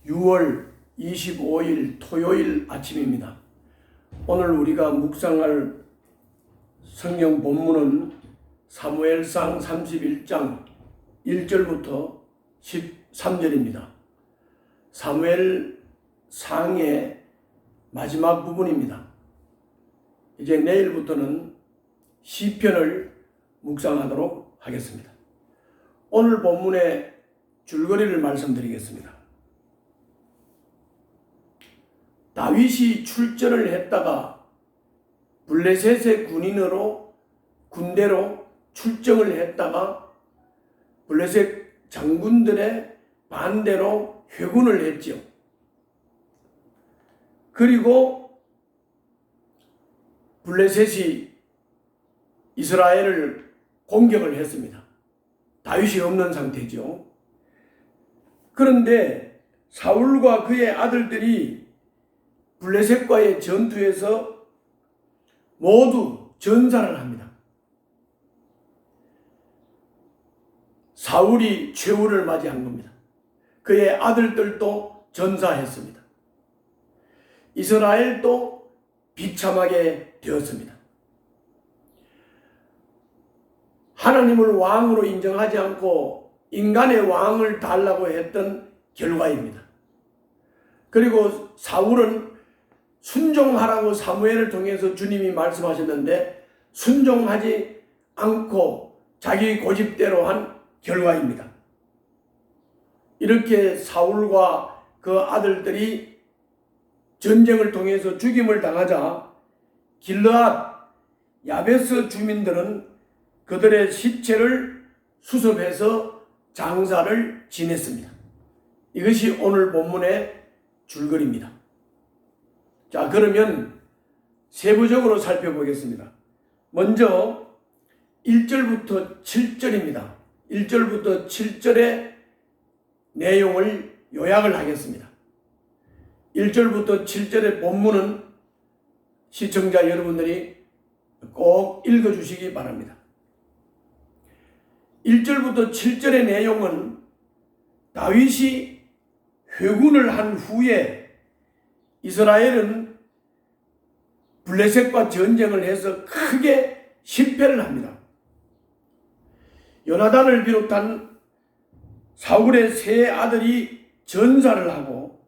6월 25일 토요일 아침입니다. 오늘 우리가 묵상할 성경 본문은 사무엘상 31장 1절부터 13절입니다. 사무엘상의 마지막 부분입니다. 이제 내일부터는 시편을 묵상하도록 하겠습니다. 오늘 본문의 줄거리를 말씀드리겠습니다. 다윗이 출전을 했다가 블레셋의 군대로 출정을 했다가 블레셋 장군들의 반대로 회군을 했죠. 그리고 블레셋이 이스라엘을 공격을 했습니다. 다윗이 없는 상태죠. 그런데 사울과 그의 아들들이 블레셋과의 전투에서 모두 전사를 합니다. 사울이 최후를 맞이한 겁니다. 그의 아들들도 전사했습니다. 이스라엘도 비참하게 되었습니다. 하나님을 왕으로 인정하지 않고 인간의 왕을 달라고 했던 결과입니다. 그리고 사울은 순종하라고 사무엘을 통해서 주님이 말씀하셨는데 순종하지 않고 자기 고집대로 한 결과입니다. 이렇게 사울과 그 아들들이 전쟁을 통해서 죽임을 당하자 길르앗 야베스 주민들은 그들의 시체를 수습해서 장사를 지냈습니다. 이것이 오늘 본문의 줄거리입니다. 자, 그러면 세부적으로 살펴보겠습니다. 먼저 1절부터 7절입니다. 1절부터 7절의 내용을 요약을 하겠습니다. 1절부터 7절의 본문은 시청자 여러분들이 꼭 읽어주시기 바랍니다. 1절부터 7절의 내용은 다윗이 회군을 한 후에 이스라엘은 블레셋과 전쟁을 해서 크게 실패를 합니다. 요나단을 비롯한 사울의 세 아들이 전사를 하고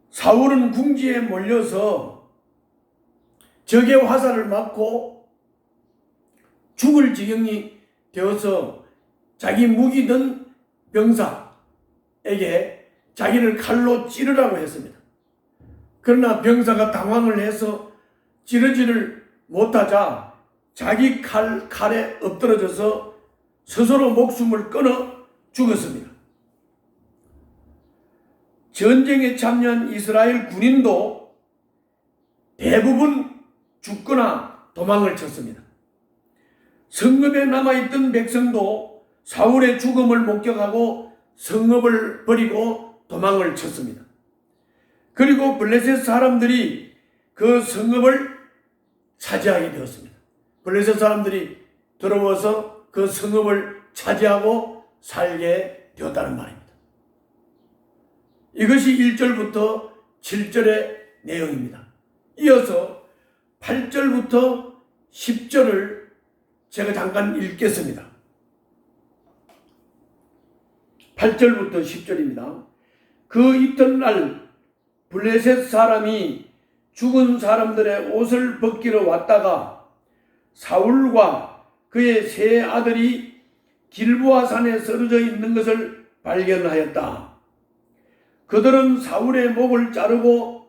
사울은 궁지에 몰려서 적의 화살을 맞고 죽을 지경이 되어서 자기 무기 든 병사에게 자기를 칼로 찌르라고 했습니다. 그러나 병사가 당황을 해서 찌르지를 못하자 자기 칼에 엎드러져서 스스로 목숨을 끊어 죽었습니다. 전쟁에 참여한 이스라엘 군인도 대부분 죽거나 도망을 쳤습니다. 성읍에 남아있던 백성도 사울의 죽음을 목격하고 성읍을 버리고 도망을 쳤습니다. 그리고 블레셋 사람들이 그 성읍을 차지하게 되었습니다. 블레셋 사람들이 들어와서 그 성읍을 차지하고 살게 되었다는 말입니다. 이것이 1절부터 7절의 내용입니다. 이어서 8절부터 10절을 제가 잠깐 읽겠습니다. 8절부터 10절입니다. 그 이튿날 블레셋 사람이 죽은 사람들의 옷을 벗기러 왔다가 사울과 그의 세 아들이 길보아 산에 쓰러져 있는 것을 발견하였다. 그들은 사울의 목을 자르고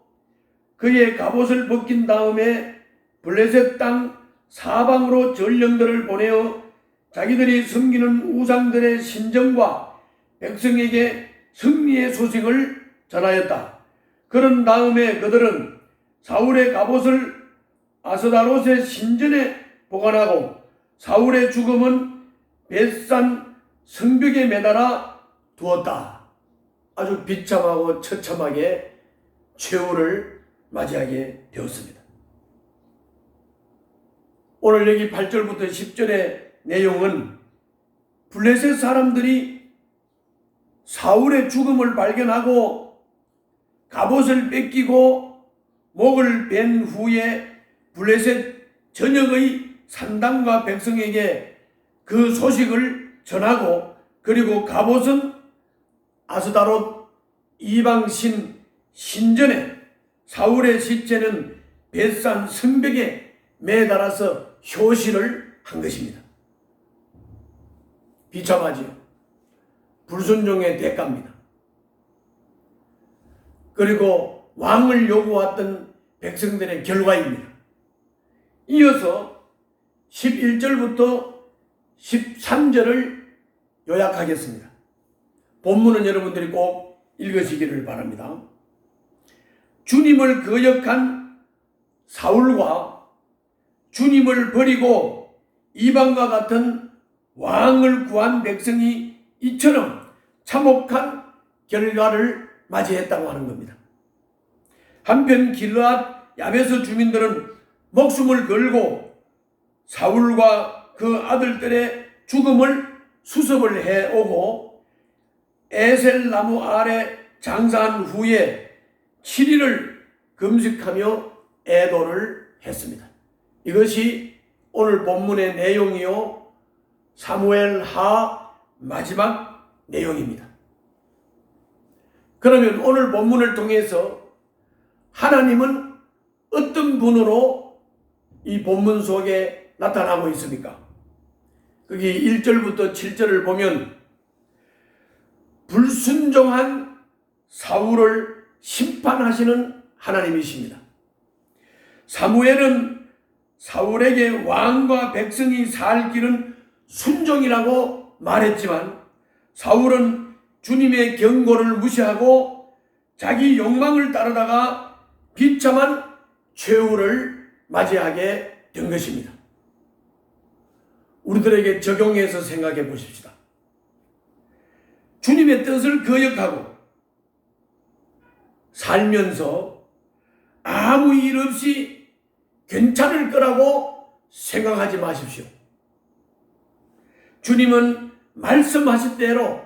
그의 갑옷을 벗긴 다음에 블레셋 땅 사방으로 전령들을 보내어 자기들이 섬기는 우상들의 신정과 백성에게 승리의 소식을 전하였다. 그런 다음에 그들은 사울의 갑옷을 아스다롯의 신전에 보관하고 사울의 죽음은 벳산 성벽에 매달아 두었다. 아주 비참하고 처참하게 최후를 맞이하게 되었습니다. 오늘 여기 8절부터 10절의 내용은 블레셋 사람들이 사울의 죽음을 발견하고 갑옷을 뺏기고 목을 벤 후에 블레셋 전역의 산당과 백성에게 그 소식을 전하고, 그리고 갑옷은 아스다롯 이방신 신전에, 사울의 시체는 벳산 성벽에 매달아서 효시를 한 것입니다. 비참하지요. 불순종의 대가입니다. 그리고 왕을 요구했던 백성들의 결과입니다. 이어서 11절부터 13절을 요약하겠습니다. 본문은 여러분들이 꼭 읽으시기를 바랍니다. 주님을 거역한 사울과 주님을 버리고 이방과 같은 왕을 구한 백성이 이처럼 참혹한 결과를 맞이했다고 하는 겁니다. 한편 길르앗 야베스 주민들은 목숨을 걸고 사울과 그 아들들의 죽음을 수습을 해오고 에셀 나무 아래 장사한 후에 7일을 금식하며 애도를 했습니다. 이것이 오늘 본문의 내용이요, 사무엘하 마지막 내용입니다. 그러면 오늘 본문을 통해서 하나님은 어떤 분으로 이 본문 속에 나타나고 있습니까? 거기 1절부터 7절을 보면 불순종한 사울을 심판하시는 하나님이십니다. 사무엘은 사울에게 왕과 백성이 살 길은 순종이라고 말했지만 사울은 주님의 경고를 무시하고 자기 욕망을 따르다가 비참한 최후를 맞이하게 된 것입니다. 우리들에게 적용해서 생각해 보십시다. 주님의 뜻을 거역하고 살면서 아무 일 없이 괜찮을 거라고 생각하지 마십시오. 주님은 말씀하신 대로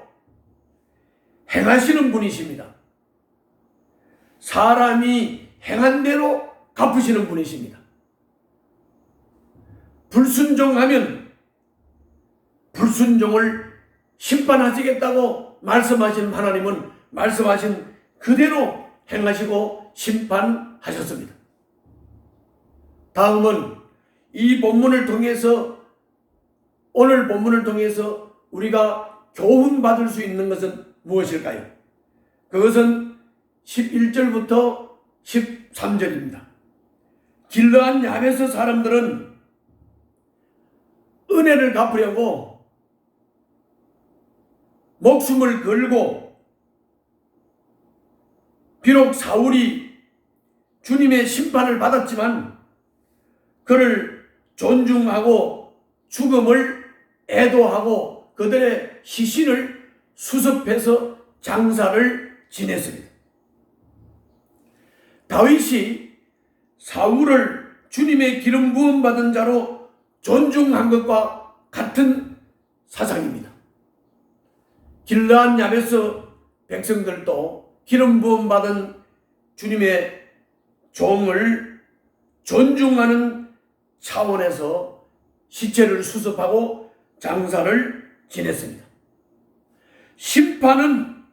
행하시는 분이십니다. 사람이 행한 대로 갚으시는 분이십니다. 불순종하면 불순종을 심판하시겠다고 말씀하신 하나님은 말씀하신 그대로 행하시고 심판하셨습니다. 다음은 이 본문을 통해서, 오늘 본문을 통해서 우리가 교훈받을 수 있는 것은 무엇일까요? 그것은 11절부터 13절입니다. 길르앗 야베스 사람들은 은혜를 갚으려고 목숨을 걸고, 비록 사울이 주님의 심판을 받았지만 그를 존중하고 죽음을 애도하고 그들의 시신을 수습해서 장사를 지냈습니다. 다윗이 사울을 주님의 기름 부음 받은 자로 존중한 것과 같은 사상입니다. 길르앗 야베스 백성들도 기름 부음 받은 주님의 종을 존중하는 차원에서 시체를 수습하고 장사를 지냈습니다. 심판은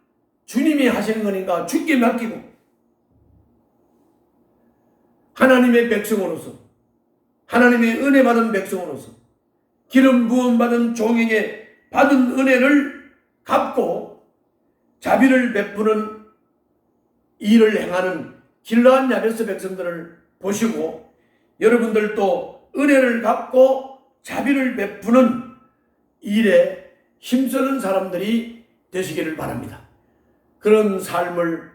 주님이 하시는 거니까 주께 맡기고 하나님의 백성으로서, 하나님의 은혜 받은 백성으로서 기름 부음 받은 종에게 받은 은혜를 갚고 자비를 베푸는 일을 행하는 길르앗 야베스 백성들을 보시고 여러분들도 은혜를 갚고 자비를 베푸는 일에 힘쓰는 사람들이 되시기를 바랍니다. 그런 삶을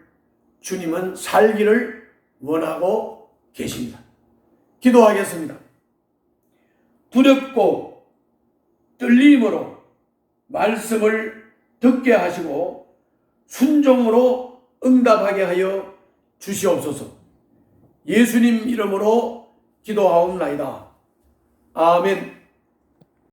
주님은 살기를 원하고 계십니다. 기도하겠습니다. 두렵고 떨림으로 말씀을 듣게 하시고 순종으로 응답하게 하여 주시옵소서. 예수님 이름으로 기도하옵나이다. 아멘.